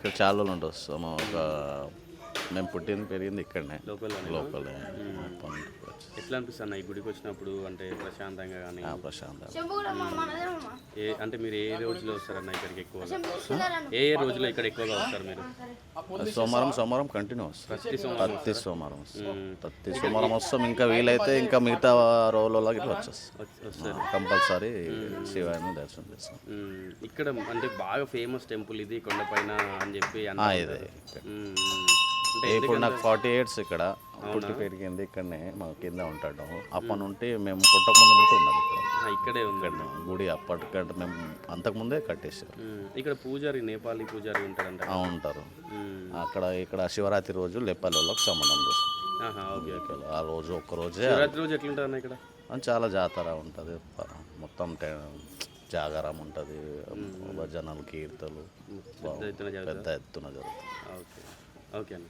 ఇక్కడ చాలా రోజులు ఉంటూ వస్తాము. మేము పుట్టింది పెరిగింది ఇక్కడనే, లోకలే. ఎట్లా అనిపిస్తుంది ఈ గుడికి వచ్చినప్పుడు? అంటే ప్రశాంతంగా కానీ ప్రశాంతంగా. అంటే మీరు ఏ రోజులో వస్తారన్న ఇక్కడికి ఎక్కువగా? ఏ రోజులో ఇక్కడ ఎక్కువగా వస్తారు మీరు? సోమవారం కంటిన్యూ వస్తాం. ప్రతి సోమవారం వస్తాం. ఇంకా వీలైతే ఇంకా మిగతా రోజులకి వచ్చేస్తాం. కంపల్సరీ శివాయిని దర్శనం చేస్తాం. ఇక్కడ అంటే బాగా ఫేమస్ టెంపుల్ ఇది కొండపైన అని చెప్పి ఇదే. ఇప్పుడు నాకు 40 years ఇక్కడ పుట్టి పెరిగింది ఇక్కడనే, మా కింద ఉంటాడు. అప్పటి నుండి మేము పుట్టకముందు నుండి ఉన్నది ఇక్కడే ఉంది గుడి. అప్పటికంటే మేము అంతకుముందే కట్టేసారు. ఇక్కడ పూజారి, నేపాలీ పూజారి ఉంటారంట. ఉంటారు ఇక్కడ శివరాత్రి రోజు లేపాలి వాళ్ళకి సంబంధం చేస్తాం. ఆ రోజు ఒక్కరోజే. శివరాత్రి రోజు ఎట్లుంటారు ఇక్కడ? చాలా జాతర ఉంటుంది, మొత్తం జాగారం ఉంటుంది, భజనలు, కీర్తనలు పెద్ద ఎత్తున జరుగుతాయి. ఓకే ఓకే అండి.